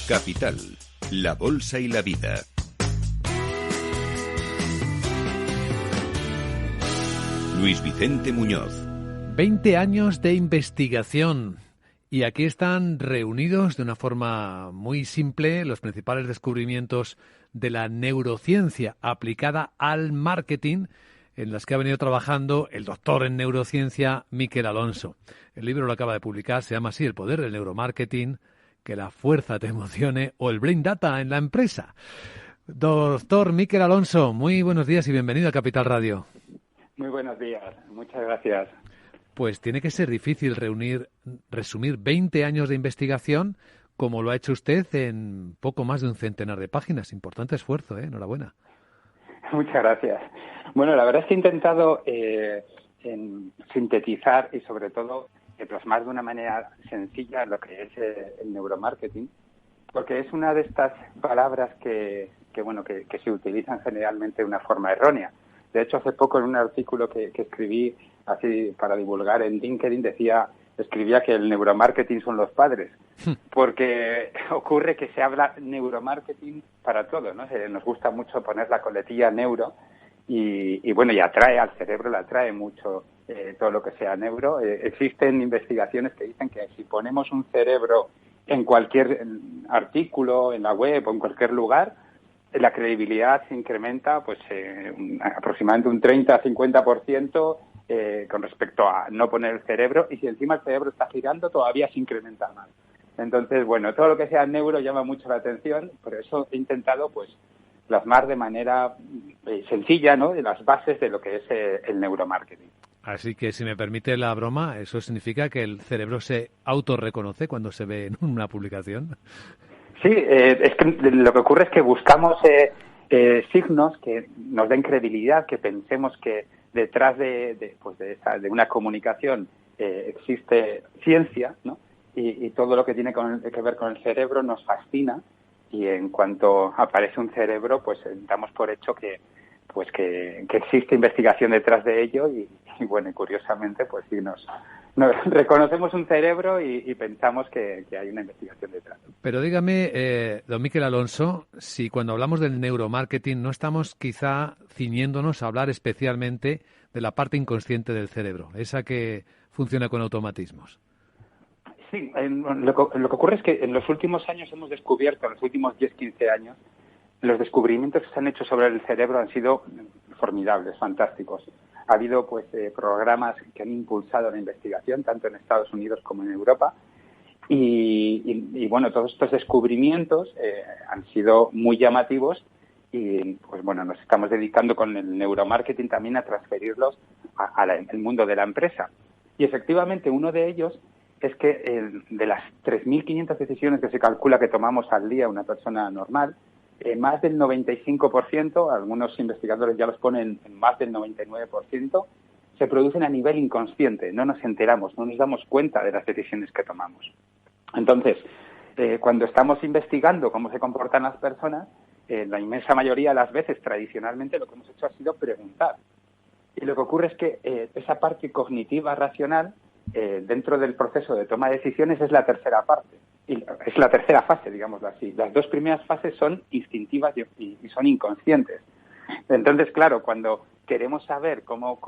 Capital, la bolsa y la vida. Luis Vicente Muñoz. 20 años de investigación. Y aquí están reunidos de una forma muy simple los principales descubrimientos de la neurociencia aplicada al marketing, en las que ha venido trabajando el doctor en neurociencia Miquel Alonso. El libro lo acaba de publicar, se llama así: El poder del neuromarketing, que la fuerza te emocione, o el Brain Data en la empresa. Doctor Miquel Alonso, muy buenos días y bienvenido a Capital Radio. Muy buenos días, muchas gracias. Pues tiene que ser difícil resumir 20 años de investigación como lo ha hecho usted en poco más de un centenar de páginas. Importante esfuerzo, enhorabuena. Muchas gracias. Bueno, la verdad es que he intentado sintetizar y sobre todo plasmar de una manera sencilla lo que es el neuromarketing, porque es una de estas palabras que se utilizan generalmente de una forma errónea. De hecho, hace poco en un artículo que escribí así para divulgar en LinkedIn escribía que el neuromarketing son los padres, porque ocurre que se habla neuromarketing para todo, ¿no? Nos gusta mucho poner la coletilla neuro y atrae al cerebro, le atrae mucho todo lo que sea neuro. Existen investigaciones que dicen que si ponemos un cerebro en cualquier artículo, en la web o en cualquier lugar, la credibilidad se incrementa aproximadamente un 30-50% con respecto a no poner el cerebro, y si encima el cerebro está girando todavía se incrementa más. Entonces, todo lo que sea neuro llama mucho la atención, por eso he intentado plasmar de manera sencilla, ¿no?, de las bases de lo que es el neuromarketing. Así que, si me permite la broma, ¿eso significa que el cerebro se autorreconoce cuando se ve en una publicación? Sí, es que lo que ocurre es que buscamos signos que nos den credibilidad, que pensemos que detrás de una comunicación existe ciencia, ¿no? Y todo lo que tiene que ver con el cerebro nos fascina, y en cuanto aparece un cerebro, damos por hecho que existe investigación detrás de ello y curiosamente, sí, nos reconocemos un cerebro y pensamos que hay una investigación detrás. Pero dígame, don Miquel Alonso, si cuando hablamos del neuromarketing no estamos quizá ciñéndonos a hablar especialmente de la parte inconsciente del cerebro, esa que funciona con automatismos. Sí, lo que ocurre es que en los últimos años hemos descubierto, en los últimos 10-15 años, los descubrimientos que se han hecho sobre el cerebro han sido formidables, fantásticos. Ha habido programas que han impulsado la investigación, tanto en Estados Unidos como en Europa, y todos estos descubrimientos han sido muy llamativos, y nos estamos dedicando con el neuromarketing también a transferirlos al mundo de la empresa. Y efectivamente uno de ellos es que de las 3.500 decisiones que se calcula que tomamos al día una persona normal, más del 95%, algunos investigadores ya los ponen en más del 99%, se producen a nivel inconsciente. No nos enteramos, no nos damos cuenta de las decisiones que tomamos. Entonces, cuando estamos investigando cómo se comportan las personas, la inmensa mayoría de las veces, tradicionalmente, lo que hemos hecho ha sido preguntar. Y lo que ocurre es que esa parte cognitiva racional, dentro del proceso de toma de decisiones, es la tercera parte. Y es la tercera fase, digámoslo así. Las dos primeras fases son instintivas y son inconscientes. Entonces, claro, cuando queremos saber cómo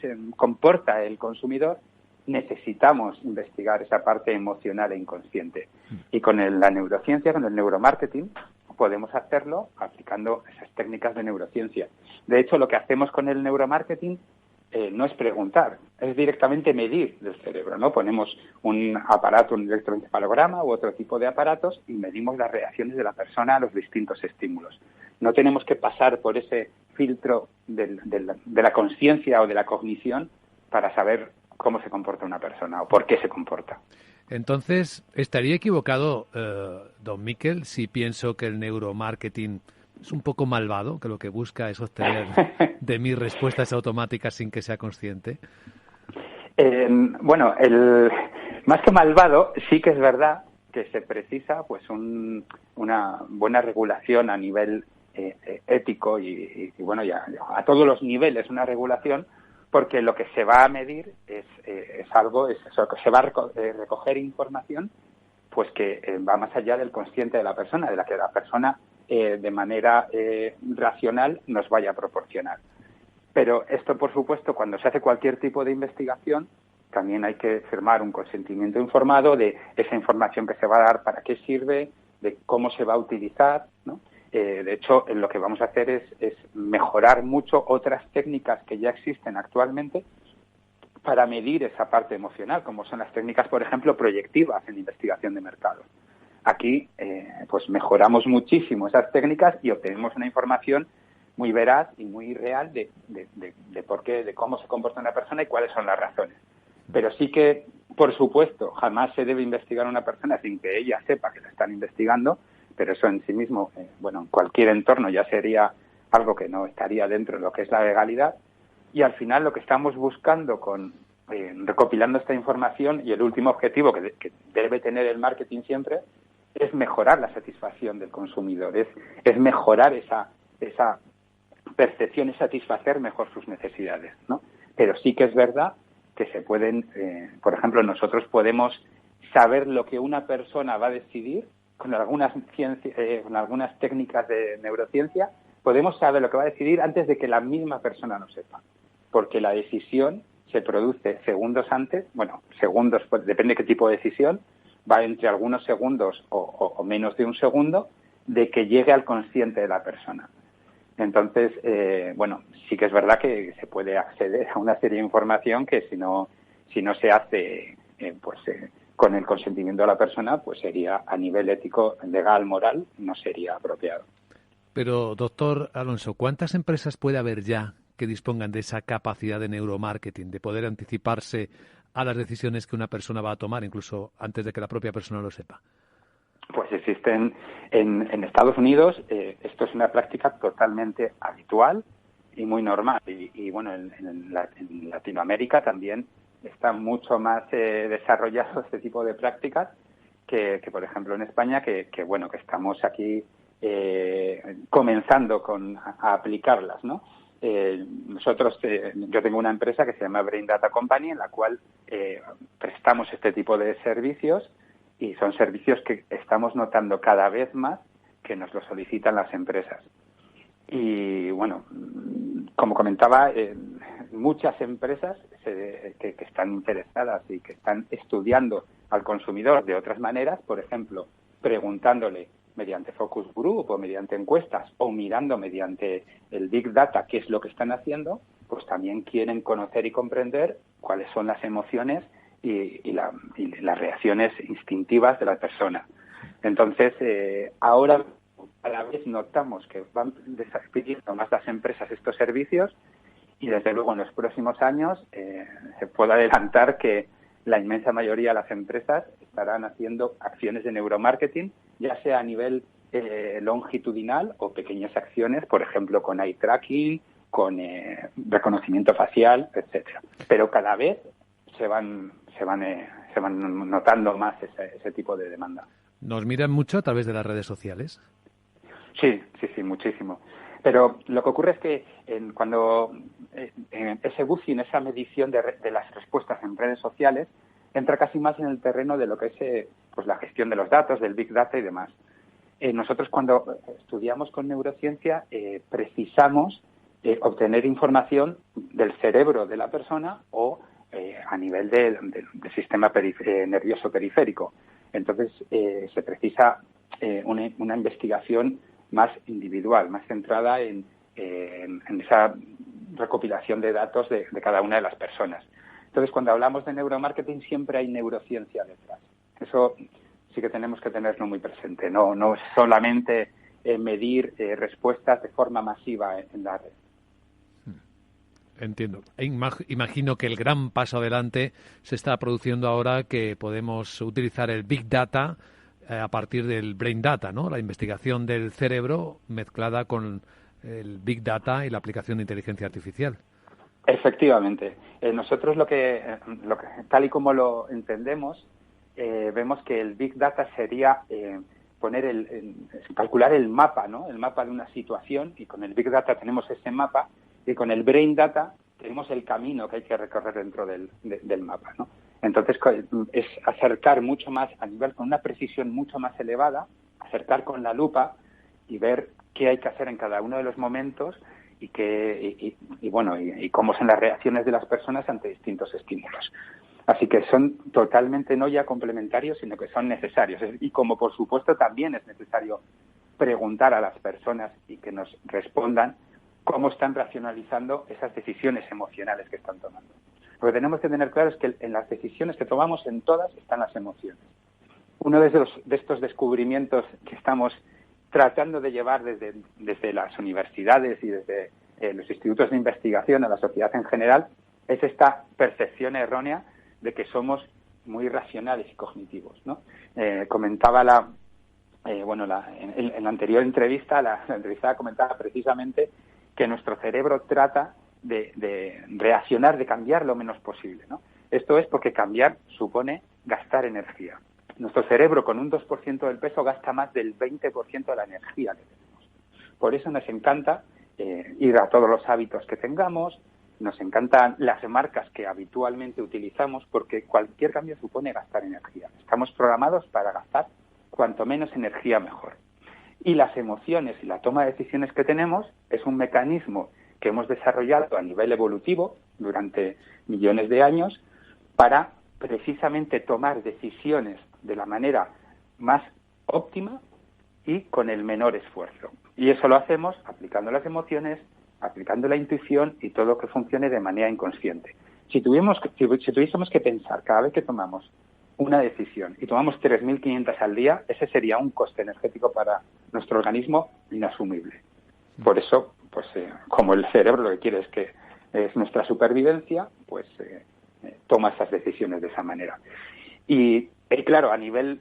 se comporta el consumidor, necesitamos investigar esa parte emocional e inconsciente. Y con la neurociencia, con el neuromarketing, podemos hacerlo aplicando esas técnicas de neurociencia. De hecho, lo que hacemos con el neuromarketing no es preguntar, es directamente medir del cerebro, ¿no? Ponemos un aparato, un electroencefalograma u otro tipo de aparatos y medimos las reacciones de la persona a los distintos estímulos. No tenemos que pasar por ese filtro de la conciencia o de la cognición para saber cómo se comporta una persona o por qué se comporta. Entonces, ¿estaría equivocado, don Miquel, si pienso que el neuromarketing es un poco malvado, que lo que busca es obtener de mí respuestas automáticas sin que sea consciente? Más que malvado, sí que es verdad que se precisa una buena regulación a nivel ético y a todos los niveles una regulación, porque lo que se va a medir es eso, que se va a recoger información pues que va más allá del consciente de la persona, de la que la persona de manera racional nos vaya a proporcionar. Pero esto, por supuesto, cuando se hace cualquier tipo de investigación, también hay que firmar un consentimiento informado de esa información que se va a dar, para qué sirve, de cómo se va a utilizar, ¿no? De hecho, lo que vamos a hacer es mejorar mucho otras técnicas que ya existen actualmente para medir esa parte emocional, como son las técnicas, por ejemplo, proyectivas en investigación de mercado. Aquí, pues mejoramos muchísimo esas técnicas y obtenemos una información muy veraz y muy real de por qué, de cómo se comporta una persona y cuáles son las razones. Pero sí que, por supuesto, jamás se debe investigar a una persona sin que ella sepa que la están investigando, pero eso en sí mismo, en cualquier entorno ya sería algo que no estaría dentro de lo que es la legalidad. Y al final lo que estamos buscando con recopilando esta información, y el último objetivo que debe tener el marketing siempre, es mejorar la satisfacción del consumidor, es mejorar esa percepción y satisfacer mejor sus necesidades, ¿no? Pero sí que es verdad que se pueden, por ejemplo, nosotros podemos saber lo que una persona va a decidir con algunas técnicas de neurociencia, podemos saber lo que va a decidir antes de que la misma persona lo sepa, porque la decisión se produce segundos antes, segundos, pues depende qué tipo de decisión, va entre algunos segundos o menos de un segundo de que llegue al consciente de la persona. Entonces, sí que es verdad que se puede acceder a una serie de información que si no se hace con el consentimiento de la persona, pues sería a nivel ético, legal, moral, no sería apropiado. Pero, doctor Alonso, ¿cuántas empresas puede haber ya que dispongan de esa capacidad de neuromarketing, de poder anticiparse a las decisiones que una persona va a tomar, incluso antes de que la propia persona lo sepa? Pues existen en Estados Unidos, esto es una práctica totalmente habitual y muy normal. Y en Latinoamérica también está mucho más desarrollado este tipo de prácticas que por ejemplo, en España, que estamos aquí comenzando a aplicarlas, ¿no? Yo tengo una empresa que se llama Brain Data Company, en la cual prestamos este tipo de servicios, y son servicios que estamos notando cada vez más que nos lo solicitan las empresas. Y como comentaba, muchas empresas que están interesadas y que están estudiando al consumidor de otras maneras, por ejemplo, preguntándole mediante focus group o mediante encuestas o mirando mediante el Big Data qué es lo que están haciendo, pues también quieren conocer y comprender cuáles son las emociones y las reacciones instintivas de la persona. Entonces, ahora a la vez notamos que van pidiendo más las empresas estos servicios, y desde luego en los próximos años se puede adelantar que la inmensa mayoría de las empresas estarán haciendo acciones de neuromarketing, ya sea a nivel longitudinal o pequeñas acciones, por ejemplo, con eye tracking, con reconocimiento facial, etcétera. Pero cada vez se van notando más ese tipo de demanda. ¿Nos miran mucho a través de las redes sociales? Sí, muchísimo. Pero lo que ocurre es que cuando ese buzzing, esa medición de las respuestas en redes sociales, entra casi más en el terreno de lo que es la gestión de los datos, del Big Data y demás. Nosotros cuando estudiamos con neurociencia precisamos obtener información del cerebro de la persona o a nivel del sistema nervioso periférico. Entonces se precisa una investigación más individual, más centrada en esa recopilación de datos de cada una de las personas. Entonces, cuando hablamos de neuromarketing, siempre hay neurociencia detrás. Eso sí que tenemos que tenerlo muy presente. No es solamente medir respuestas de forma masiva en la red. Entiendo. Imagino que el gran paso adelante se está produciendo ahora, que podemos utilizar el Big Data a partir del Brain Data, ¿no? La investigación del cerebro mezclada con el Big Data y la aplicación de inteligencia artificial. Efectivamente. Nosotros lo que tal y como lo entendemos, vemos que el Big Data sería calcular el mapa, ¿no? El mapa de una situación, y con el Big Data tenemos ese mapa, y con el Brain Data tenemos el camino que hay que recorrer dentro del mapa, ¿no? Entonces, es acercar mucho más a nivel, con una precisión mucho más elevada, acercar con la lupa y ver qué hay que hacer en cada uno de los momentos y cómo son las reacciones de las personas ante distintos estímulos. Así que son totalmente no ya complementarios, sino que son necesarios. Y como por supuesto también es necesario preguntar a las personas y que nos respondan cómo están racionalizando esas decisiones emocionales que están tomando. Lo que tenemos que tener claro es que en las decisiones que tomamos, en todas, están las emociones. Uno de estos descubrimientos que estamos tratando de llevar desde las universidades y desde los institutos de investigación a la sociedad en general es esta percepción errónea de que somos muy racionales y cognitivos, ¿no? Comentaba en la anterior entrevista, la entrevistada comentaba precisamente que nuestro cerebro trata de reaccionar, de cambiar lo menos posible, ¿no? Esto es porque cambiar supone gastar energía. Nuestro cerebro, con un 2% del peso, gasta más del 20% de la energía que tenemos. Por eso nos encanta ir a todos los hábitos que tengamos, nos encantan las marcas que habitualmente utilizamos, porque cualquier cambio supone gastar energía. Estamos programados para gastar cuanto menos energía mejor. Y las emociones y la toma de decisiones que tenemos es un mecanismo que hemos desarrollado a nivel evolutivo durante millones de años para precisamente tomar decisiones de la manera más óptima y con el menor esfuerzo. Y eso lo hacemos aplicando las emociones, aplicando la intuición y todo que funcione de manera inconsciente. Si tuviésemos que pensar cada vez que tomamos una decisión y tomamos 3.500 al día, ese sería un coste energético para nuestro organismo inasumible. Por eso, como el cerebro lo que quiere es nuestra supervivencia, toma esas decisiones de esa manera. Y claro, a nivel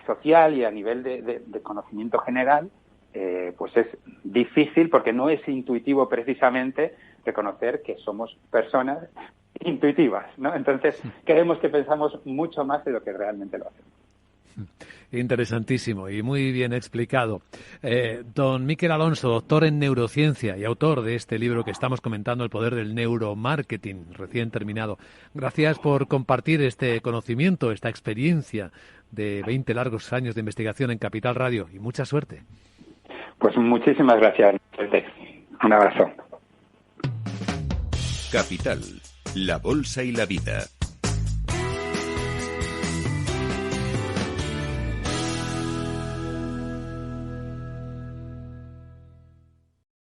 social y a nivel de conocimiento general, es difícil porque no es intuitivo precisamente reconocer que somos personas intuitivas, ¿no? Entonces, creemos que pensamos mucho más de lo que realmente lo hacemos. Interesantísimo y muy bien explicado. Don Miquel Alonso, doctor en neurociencia y autor de este libro que estamos comentando, El poder del neuromarketing, recién terminado. Gracias por compartir este conocimiento, esta experiencia de 20 largos años de investigación en Capital Radio y mucha suerte. Pues muchísimas gracias. Un abrazo. Capital, la bolsa y la vida.